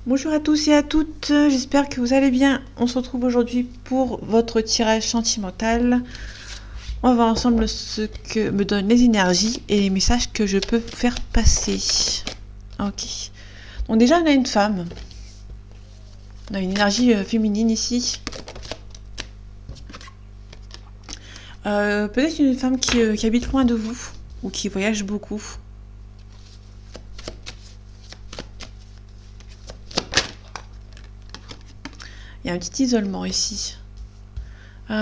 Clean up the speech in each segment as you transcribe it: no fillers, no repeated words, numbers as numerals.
Bonjour à tous et à toutes, j'espère que vous allez bien. On se retrouve aujourd'hui pour votre tirage sentimental. On va voir ensemble ce que me donnent les énergies et les messages que je peux faire passer. Ok. Donc déjà on a une femme. On a une énergie féminine ici. Peut-être une femme qui habite loin de vous ou qui voyage beaucoup. Il y a un petit isolement ici. Ok.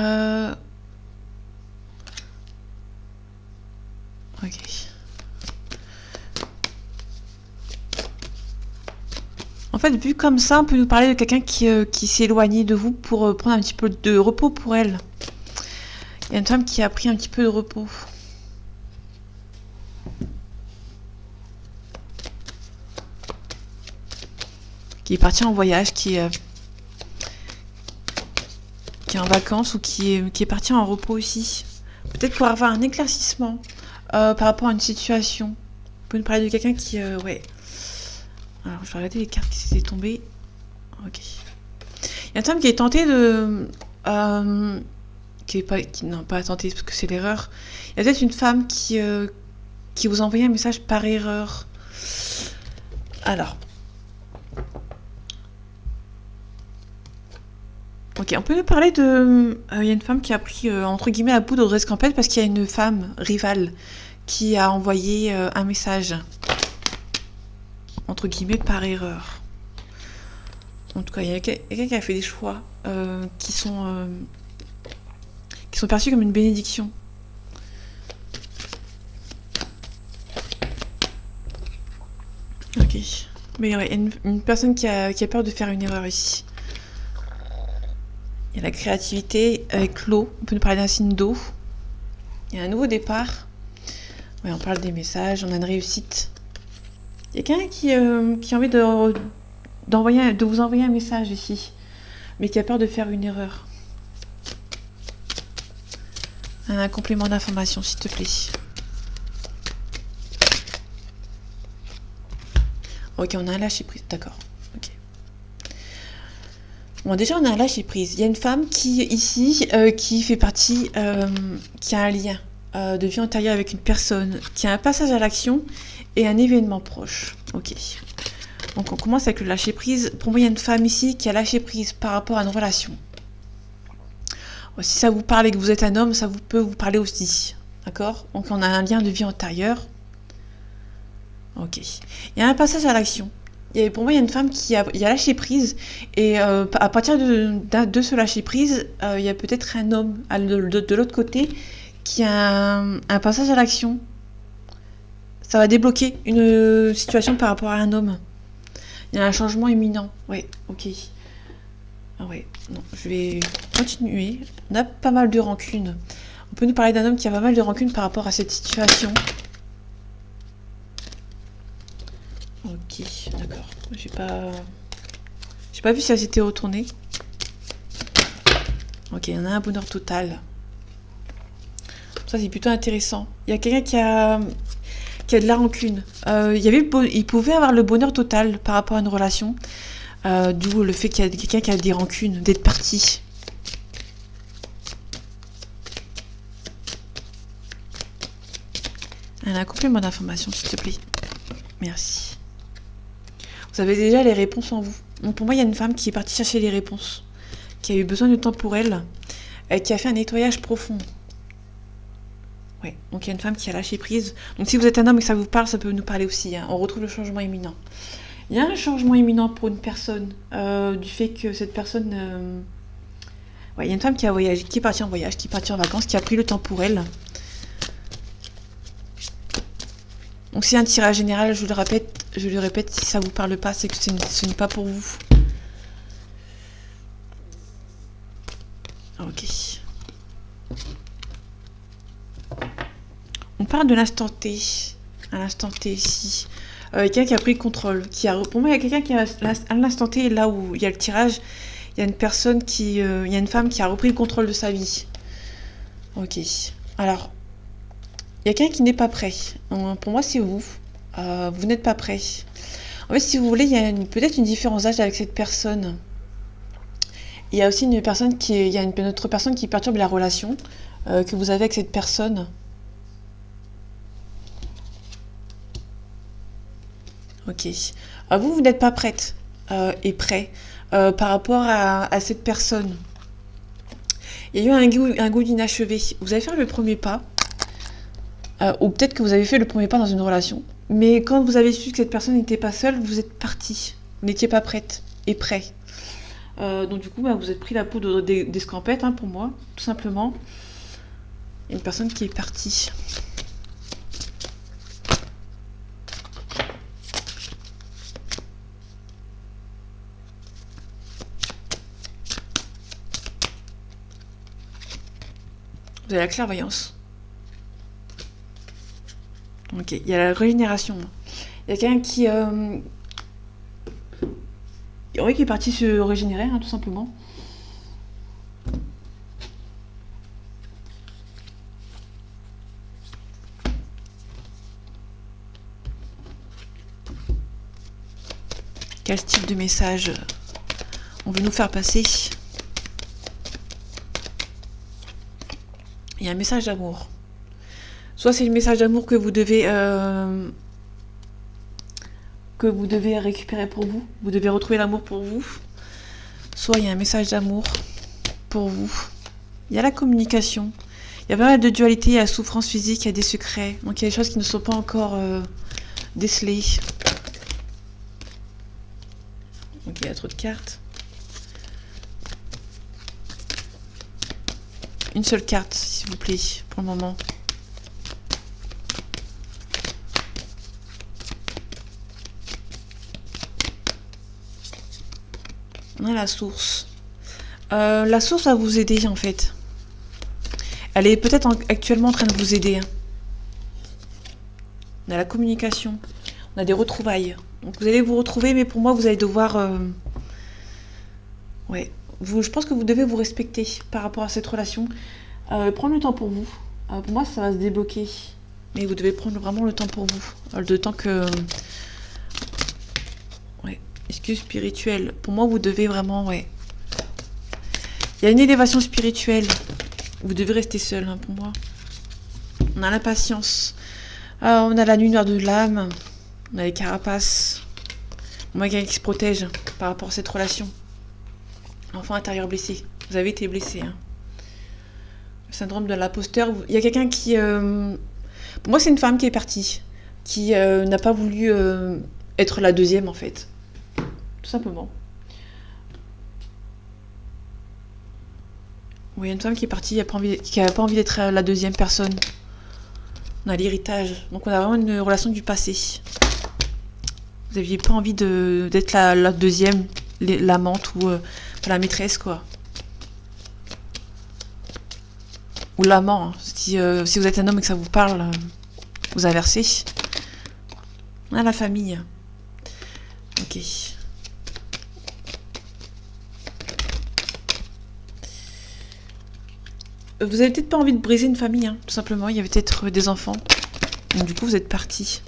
En fait, vu comme ça, on peut nous parler de quelqu'un qui s'est éloigné de vous pour prendre un petit peu de repos pour elle. Il y a une femme qui a pris un petit peu de repos. Qui est partie en voyage, qui est en vacances ou qui est partie en repos aussi. Peut-être pour avoir un éclaircissement par rapport à une situation. On peut nous parler de quelqu'un qui... ouais. Alors, je vais regarder les cartes qui s'étaient tombées. Ok. Il y a une femme qui est tentée de... non, pas tentée parce que c'est l'erreur. Il y a peut-être une femme qui vous a envoyé un message par erreur. Alors. Ok, on peut nous parler de... Il y a une femme qui a pris, entre guillemets, la poudre d'escampette parce qu'il y a une femme rivale qui a envoyé un message. Entre guillemets, par erreur. En tout cas, il y a quelqu'un qui a fait des choix qui sont perçus comme une bénédiction. Ok. Mais ouais, il y a une personne qui a peur de faire une erreur ici. Il y a la créativité avec l'eau. On peut nous parler d'un signe d'eau. Il y a un nouveau départ. Ouais, on parle des messages. On a une réussite. Il y a quelqu'un qui a envie de vous envoyer un message ici, mais qui a peur de faire une erreur. Un complément d'information, s'il te plaît. Ok, on a un lâcher prise, d'accord. Ok. Bon, déjà, on a un lâcher prise. Il y a une femme qui, ici, qui fait partie, qui a un lien de vie antérieure avec une personne, qui a un passage à l'action et un événement proche. Ok. Donc, on commence avec le lâcher prise. Pour moi, il y a une femme ici qui a lâché prise par rapport à une relation. Si ça vous parle et que vous êtes un homme, ça peut vous parler aussi. D'accord? Donc, on a un lien de vie antérieure. Ok. Il y a un passage à l'action. Pour moi, il y a une femme qui a lâché prise. Et à partir de ce lâcher prise, il y a peut-être un homme de l'autre côté qui a un passage à l'action. Ça va débloquer une situation par rapport à un homme. Il y a un changement imminent. Ouais, ok. Ah ouais, non, je vais continuer. On a pas mal de rancune. On peut nous parler d'un homme qui a pas mal de rancune par rapport à cette situation. Ok, d'accord. J'ai pas vu si elle s'était retournée. Ok, il y en a un bonheur total. Ça, c'est plutôt intéressant. Il y a quelqu'un qui a de la rancune. Il pouvait avoir le bonheur total par rapport à une relation. D'où le fait qu'il y a quelqu'un qui a des rancunes, d'être parti. Un complément d'information, s'il te plaît. Merci. Vous avez déjà les réponses en vous. Donc pour moi, il y a une femme qui est partie chercher les réponses, qui a eu besoin de temps pour elle, qui a fait un nettoyage profond. Ouais, donc il y a une femme qui a lâché prise. Donc si vous êtes un homme et que ça vous parle, ça peut nous parler aussi. Hein. On retrouve le changement imminent. Il y a un changement imminent pour une personne, du fait que cette personne... Ouais, il y a une femme qui a voyagé, qui est partie en voyage, qui est partie en vacances, qui a pris le temps pour elle. Donc c'est un tirage général, je le répète, si ça vous parle pas, c'est que ce n'est pas pour vous. Ok. On parle de l'instant T. À l'instant T ici. Quelqu'un qui a pris le contrôle. Pour moi, il y a quelqu'un qui a à l'instant T, là où il y a le tirage, il y a une personne il y a une femme qui a repris le contrôle de sa vie. Ok. Alors, il y a quelqu'un qui n'est pas prêt. Pour moi, c'est vous. Vous n'êtes pas prêt. En fait, si vous voulez, il y a peut-être une différence d'âge avec cette personne. Il y a aussi une il y a une autre personne qui perturbe la relation que vous avez avec cette personne. Ok. Vous n'êtes pas prête et prêt par rapport à cette personne. Il y a eu un goût d'inachevé. Vous allez faire le premier pas. Ou peut-être que vous avez fait le premier pas dans une relation. Mais quand vous avez su que cette personne n'était pas seule, vous êtes parti. Vous n'étiez pas prête et prêt. Donc du coup, vous êtes pris la peau d'escampette, hein, pour moi, tout simplement. Il y a une personne qui est partie. Vous avez la clairvoyance. Ok, il y a la régénération. Il y a quelqu'un qui est parti se régénérer, hein, tout simplement. Quel style de message on veut nous faire passer? Il y a un message d'amour. Soit c'est le message d'amour que vous devez récupérer pour vous. Vous devez retrouver l'amour pour vous. Soit il y a un message d'amour pour vous. Il y a la communication. Il y a pas mal de dualité, il y a la souffrance physique, il y a des secrets. Donc il y a des choses qui ne sont pas encore décelées. Donc il y a trop de cartes. Une seule carte, s'il vous plaît, pour le moment. On a la source. La source va vous aider, en fait. Elle est peut-être actuellement en train de vous aider. Hein. On a la communication. On a des retrouvailles. Donc vous allez vous retrouver, mais pour moi, vous allez devoir... Ouais. Je pense que vous devez vous respecter par rapport à cette relation. Prendre le temps pour vous. Pour moi, ça va se débloquer. Mais vous devez prendre vraiment le temps pour vous. Le temps que... Ouais. Excuse spirituelle. Pour moi, vous devez vraiment... Ouais. Il y a une élévation spirituelle. Vous devez rester seul, hein, pour moi. On a l'impatience. On a la nuit noire de l'âme. On a les carapaces. On a quelqu'un qui se protège par rapport à cette relation. L'enfant intérieur blessé. Vous avez été blessé. Hein. Le syndrome de l'imposteur. Il y a quelqu'un qui... Pour moi, c'est une femme qui est partie. Qui n'a pas voulu être la deuxième, en fait. Tout simplement. Oui, il y a une femme qui est partie, qui n'a pas envie d'être la deuxième personne. On a l'héritage. Donc on a vraiment une relation du passé. Vous n'aviez pas envie d'être la deuxième, l'amante ou la maîtresse, quoi. Ou l'amant. Hein. Si vous êtes un homme et que ça vous parle, vous inversez. On a la famille. Ok. Vous avez peut-être pas envie de briser une famille, hein, tout simplement. Il y avait peut-être des enfants. Donc du coup, vous êtes parti.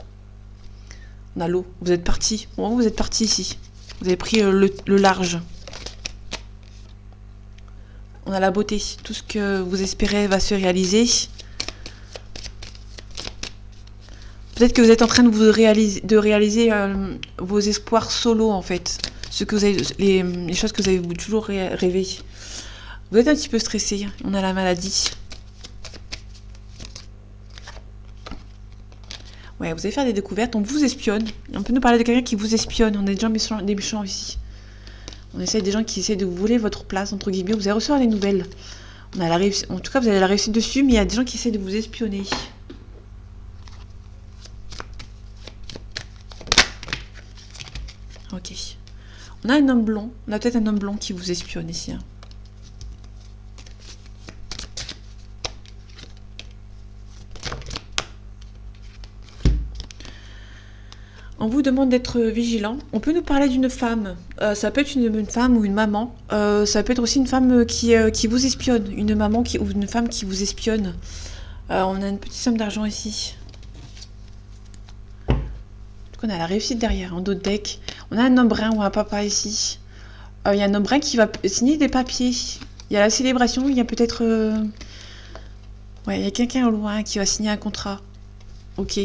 On a l'eau. Vous êtes parti. Bon, vous êtes parti ici. Vous avez pris le large. On a la beauté. Tout ce que vous espérez va se réaliser. Peut-être que vous êtes en train de réaliser vos espoirs solo, en fait. Ce que vous avez, les choses que vous avez toujours rêvé. Vous êtes un petit peu stressé. On a la maladie. Ouais, vous allez faire des découvertes. On vous espionne. On peut nous parler de quelqu'un qui vous espionne. On a des méchants ici. On essaie des gens qui essaient de vous voler votre place, entre guillemets. Vous allez recevoir des nouvelles. On a la réussite. En tout cas, vous avez la réussite dessus, mais il y a des gens qui essaient de vous espionner. Ok. On a un homme blond. On a peut-être un homme blond qui vous espionne ici. Hein. On vous demande d'être vigilant. On peut nous parler d'une femme. Ça peut être une femme ou une maman. Ça peut être aussi une femme qui vous espionne. Une maman ou une femme qui vous espionne. On a une petite somme d'argent ici. En tout tout cas, on a la réussite derrière, en dos de deck. On a un homme brun ou un papa ici. Il y a un homme brun qui va signer des papiers. Il y a la célébration, il y a peut-être... Ouais, il y a quelqu'un au loin qui va signer un contrat. Ok.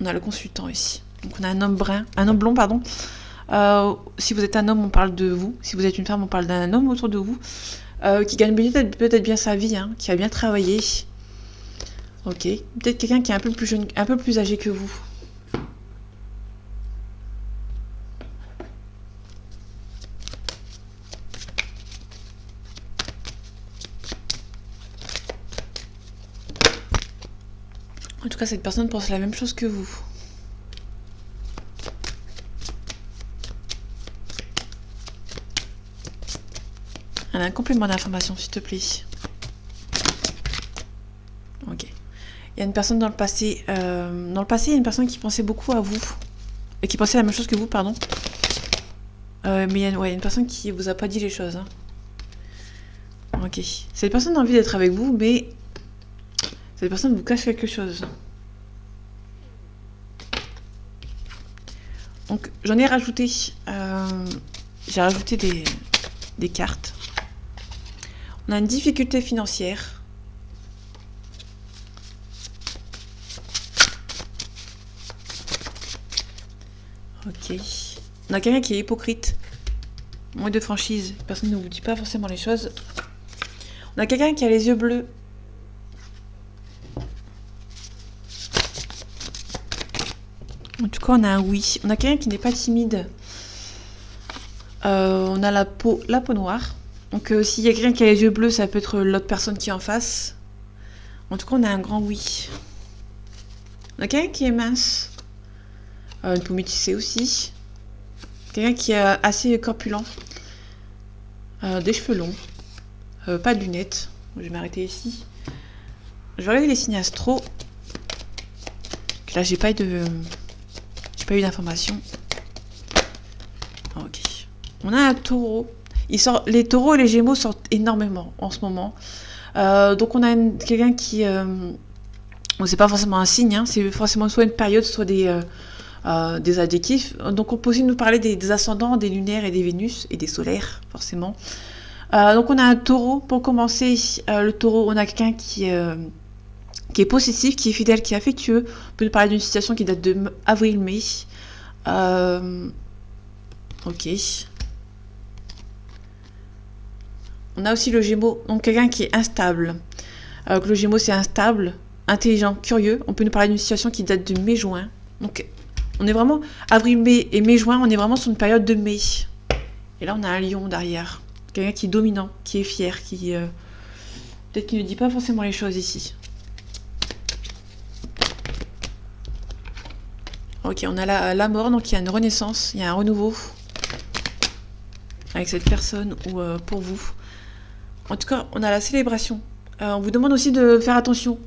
On a le consultant ici. Donc on a un homme brun, un homme blond, pardon. Si vous êtes un homme, on parle de vous. Si vous êtes une femme, on parle d'un homme autour de vous. Qui gagne peut-être bien sa vie, hein, qui a bien travaillé. Ok. Peut-être quelqu'un qui est un peu plus jeune, un peu plus âgé que vous. En tout cas, cette personne pense la même chose que vous. Elle a un complément d'information, s'il te plaît. Ok. Il y a une personne dans le passé. Il y a une personne qui pensait beaucoup à vous. Et qui pensait la même chose que vous, pardon. Mais il y a une personne qui vous a pas dit les choses. Hein. Ok. Cette personne a envie d'être avec vous, mais cette personne vous cache quelque chose. Donc, j'en ai rajouté. J'ai rajouté des cartes. On a une difficulté financière. Ok. On a quelqu'un qui est hypocrite. Moins de franchise. Personne ne vous dit pas forcément les choses. On a quelqu'un qui a les yeux bleus. En tout cas, on a un oui. On a quelqu'un qui n'est pas timide. On a la peau noire. Donc, s'il y a quelqu'un qui a les yeux bleus, ça peut être l'autre personne qui est en face. En tout cas, on a un grand oui. On a quelqu'un qui est mince. Une peau métissée aussi. Quelqu'un qui est assez corpulent. Des cheveux longs. Pas de lunettes. Je vais m'arrêter ici. Je vais regarder les signes astro. Là, j'ai pas eu d'informations. Ok. On a un taureau. Les taureaux et les gémeaux sortent énormément en ce moment. Donc on a quelqu'un qui... Bon, c'est pas forcément un signe, hein, c'est forcément soit une période, soit des adjectifs. Donc on peut aussi nous parler des ascendants, des lunaires et des Vénus, et des solaires, forcément. Donc on a un taureau. Pour commencer, le taureau, on a quelqu'un qui est possessif, qui est fidèle, qui est affectueux. On peut nous parler d'une situation qui date de avril-mai. Ok. On a aussi le Gémeaux, donc quelqu'un qui est instable. Le Gémeaux, c'est instable, intelligent, curieux. On peut nous parler d'une situation qui date de mai-juin. Donc, on est vraiment avril-mai et mai-juin, on est vraiment sur une période de mai. Et là, on a un lion derrière. Quelqu'un qui est dominant, qui est fier, qui... peut-être qu'il ne dit pas forcément les choses ici. Ok, on a la mort, donc il y a une renaissance, il y a un renouveau. Avec cette personne ou pour vous. En tout cas, on a la célébration. On vous demande aussi de faire attention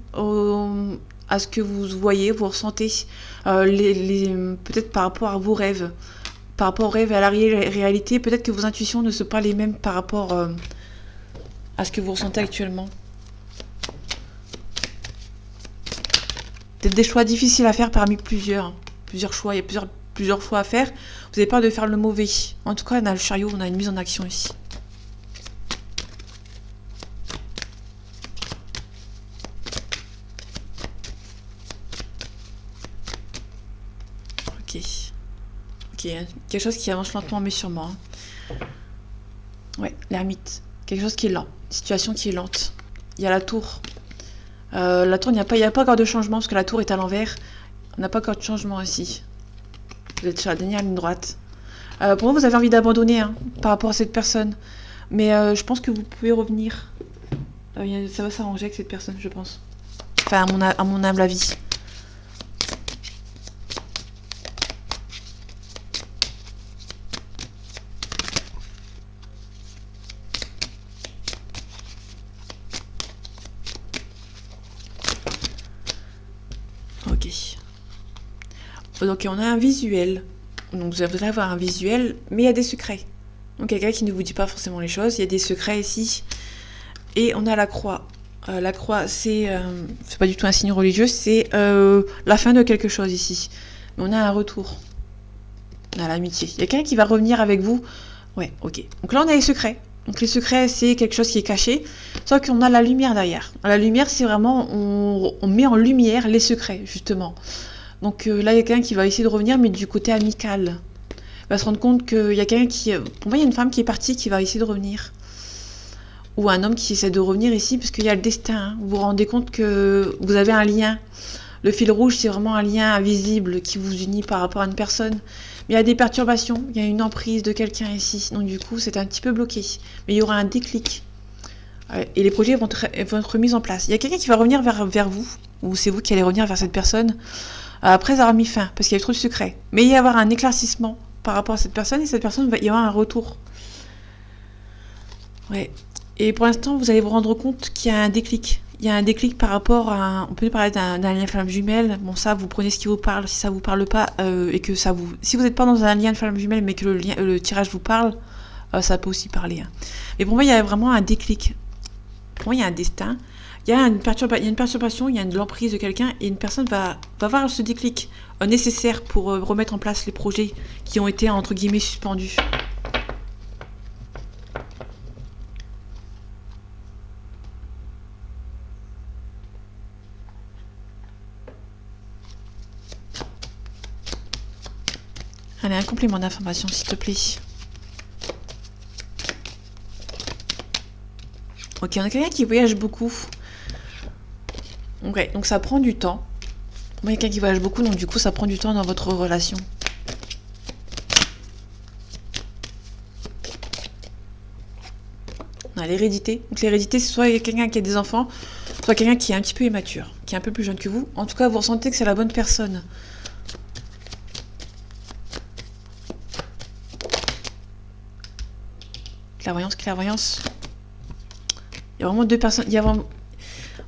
à ce que vous voyez, vous ressentez, peut-être par rapport à vos rêves, par rapport aux rêves et à la réalité. Peut-être que vos intuitions ne sont pas les mêmes par rapport à ce que vous ressentez actuellement. Peut-être des choix difficiles à faire parmi plusieurs choix. Il y a plusieurs choix à faire. Vous avez peur de faire le mauvais. En tout cas, on a le chariot, on a une mise en action ici. Ok, quelque chose qui avance lentement mais sûrement. Ouais, l'ermite. Quelque chose qui est lent. Une situation qui est lente. Il y a la tour. La tour, il n'y a pas encore de changement parce que la tour est à l'envers. On n'a pas encore de changement ici. Vous êtes sur la dernière ligne droite. Pour moi, vous avez envie d'abandonner par rapport à cette personne. Mais je pense que vous pouvez revenir. Ça va s'arranger avec cette personne, je pense. Enfin, à mon humble avis. Ok. Donc on a un visuel. Donc vous allez avoir un visuel, mais il y a des secrets. Donc quelqu'un qui ne vous dit pas forcément les choses. Il y a des secrets ici. Et on a la croix. La croix, c'est pas du tout un signe religieux, c'est la fin de quelque chose ici. Mais on a un retour. On a l'amitié. Il y a quelqu'un qui va revenir avec vous. Ouais, ok. Donc là, on a les secrets. Donc les secrets, c'est quelque chose qui est caché. Sauf qu'on a la lumière derrière. La lumière, c'est vraiment... On met en lumière les secrets, justement. Donc là, il y a quelqu'un qui va essayer de revenir, mais du côté amical. Il va se rendre compte qu'il y a quelqu'un qui... Pour moi, il y a une femme qui est partie qui va essayer de revenir. Ou un homme qui essaie de revenir ici, parce qu'il y a le destin. Hein. Vous vous rendez compte que vous avez un lien. Le fil rouge, c'est vraiment un lien invisible qui vous unit par rapport à une personne. Mais il y a des perturbations, il y a une emprise de quelqu'un ici. Donc du coup, c'est un petit peu bloqué. Mais il y aura un déclic. Et les projets vont être mis en place. Il y a quelqu'un qui va revenir vers vous, ou c'est vous qui allez revenir vers cette personne, après avoir mis fin, parce qu'il y avait trop de secrets. Mais il va y avoir un éclaircissement par rapport à cette personne, et cette personne va y avoir un retour. Ouais. Et pour l'instant, vous allez vous rendre compte qu'il y a un déclic. Il y a un déclic par rapport à... On peut parler d'un lien flamme jumelle. Bon, ça, vous prenez ce qui vous parle. Si ça vous parle pas, et que ça vous... Si vous n'êtes pas dans un lien de flamme jumelle, mais que le tirage vous parle, ça peut aussi parler. Hein. Mais pour moi, il y a vraiment un déclic. Pour moi, il y a un destin. Il y a une perturbation, il y a de l'emprise de quelqu'un, et une personne va avoir ce déclic nécessaire pour remettre en place les projets qui ont été, entre guillemets, suspendus. Allez, un complément d'information, s'il te plaît. Ok, on a quelqu'un qui voyage beaucoup. Ok, donc ça prend du temps. Pour moi, il y a quelqu'un qui voyage beaucoup, donc du coup, ça prend du temps dans votre relation. On a l'hérédité. Donc l'hérédité, c'est soit quelqu'un qui a des enfants, soit quelqu'un qui est un petit peu immature, qui est un peu plus jeune que vous. En tout cas, vous ressentez que c'est la bonne personne. Clairvoyance, clairvoyance. Il y a vraiment deux personnes.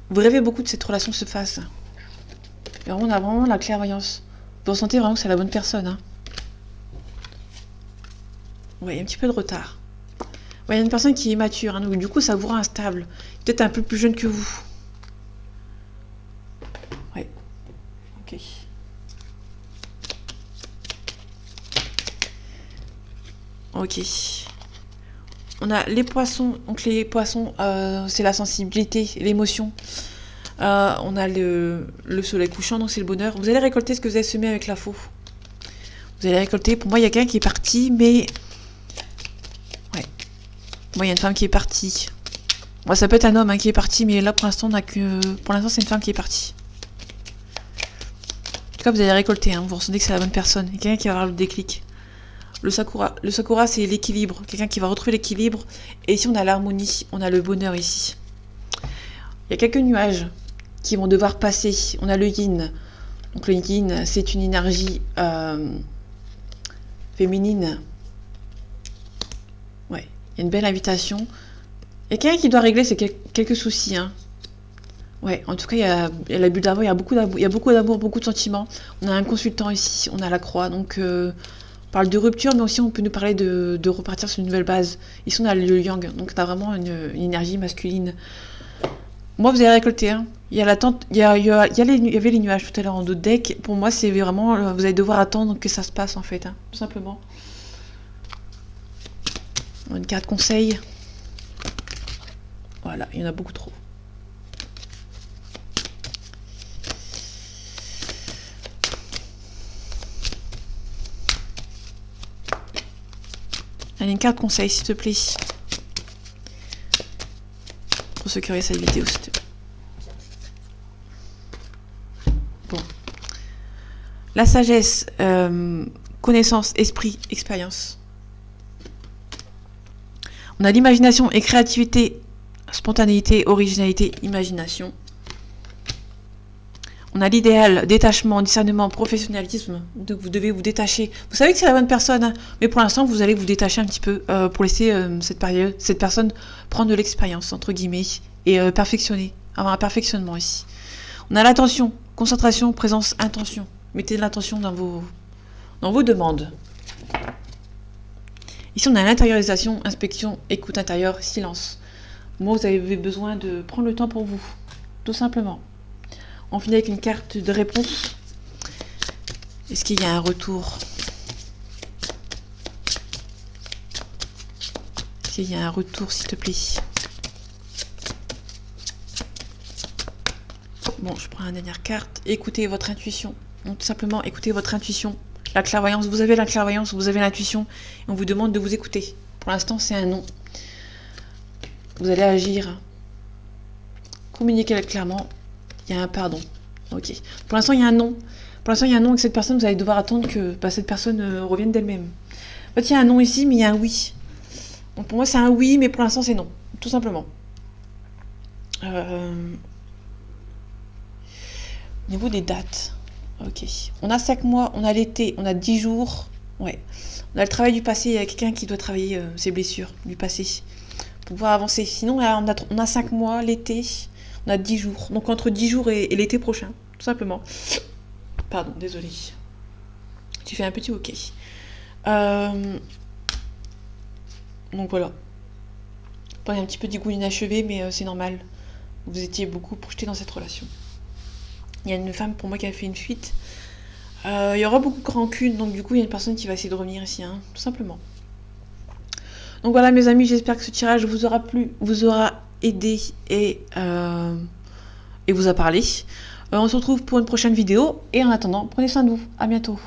Vous rêvez beaucoup de cette relation se fasse. Et on a vraiment la clairvoyance. Vous ressentez vraiment que c'est la bonne personne. Hein. Ouais, il y a un petit peu de retard. Ouais, il y a une personne qui est immature, hein, donc du coup ça vous rend instable. Peut-être un peu plus jeune que vous. Ouais. Ok. Ok. On a les poissons. Donc les poissons, c'est la sensibilité, l'émotion. On a le soleil couchant, donc c'est le bonheur. Vous allez récolter ce que vous avez semé avec la faux. Vous allez récolter. Pour moi, il y a quelqu'un qui est parti, mais... Ouais. Moi, il y a une femme qui est partie. Bon, ça peut être un homme hein, qui est parti, mais là, pour l'instant, on a que... Pour l'instant, c'est une femme qui est partie. En tout cas, vous allez récolter. Hein. Vous ressentez que c'est la bonne personne. Il y a quelqu'un qui va avoir le déclic. Le sakura. Le sakura, c'est l'équilibre. Quelqu'un qui va retrouver l'équilibre. Et ici, on a l'harmonie. On a le bonheur ici. Il y a quelques nuages qui vont devoir passer. On a le yin. Donc le yin, c'est une énergie féminine. Ouais, il y a une belle invitation. Il y a quelqu'un qui doit régler quelques soucis. Hein. Ouais, en tout cas, il y a l'abus d'amour, il y a beaucoup d'amour, beaucoup de sentiments. On a un consultant ici, on a la croix. Donc, on parle de rupture, mais aussi on peut nous parler de repartir sur une nouvelle base. Ici, on a le yang, donc on a vraiment une énergie masculine. Moi, vous allez récolter. Hein. Il y a l'attente. Il y avait les nuages tout à l'heure en dos de deck. Pour moi, c'est vraiment. Vous allez devoir attendre que ça se passe en fait, hein, tout simplement. Une carte conseil. Voilà, il y en a beaucoup trop. Allez, une carte conseil, s'il te plaît. Pour ceux qui auraient cette vidéo, s'il te plaît. Bon. La sagesse, connaissance, esprit, expérience. On a l'imagination et créativité, spontanéité, originalité, imagination. On a l'idéal, détachement, discernement, professionnalisme. Donc vous devez vous détacher. Vous savez que c'est la bonne personne, hein, mais pour l'instant vous allez vous détacher un petit peu pour laisser cette personne prendre de l'expérience entre guillemets et perfectionner, avoir un perfectionnement ici. On a l'attention, concentration, présence, intention. Mettez de l'attention dans vos demandes. Ici on a l'intériorisation, inspection, écoute intérieure, silence. Moi, vous avez besoin de prendre le temps pour vous, tout simplement. On finit avec une carte de réponse. Est-ce qu'il y a un retour? Est-ce qu'il y a un retour, s'il te plaît? Bon, je prends la dernière carte. Écoutez votre intuition. Donc, tout simplement, écoutez votre intuition. La clairvoyance, vous avez la clairvoyance, vous avez l'intuition. Et on vous demande de vous écouter. Pour l'instant, c'est un non. Vous allez agir. Communiquez clairement. Il y a un pardon. Ok. Pour l'instant, il y a un non. Pour l'instant, il y a un non avec cette personne. Vous allez devoir attendre que cette personne revienne d'elle-même. En fait, il y a un non ici, mais il y a un oui. Donc, pour moi, c'est un oui, mais pour l'instant, c'est non. Tout simplement. Au niveau des dates. Ok. On a 5 mois, on a l'été, on a 10 jours. Ouais. On a le travail du passé. Il y a quelqu'un qui doit travailler ses blessures du passé pour pouvoir avancer. Sinon, là, on a 5 mois, l'été, on a 10 jours. Donc, entre 10 jours et l'été prochain, tout simplement. Pardon, désolé. Tu fais un petit ok. Donc, voilà. Bon, il y a un petit peu d'égout inachevé, mais c'est normal. Vous étiez beaucoup projeté dans cette relation. Il y a une femme, pour moi, qui a fait une fuite. Il y aura beaucoup de rancune, donc du coup, il y a une personne qui va essayer de revenir ici, hein, tout simplement. Donc voilà, mes amis, j'espère que ce tirage vous aura plu, vous aura aidé et vous a parlé. On se retrouve pour une prochaine vidéo, et en attendant, prenez soin de vous. À bientôt.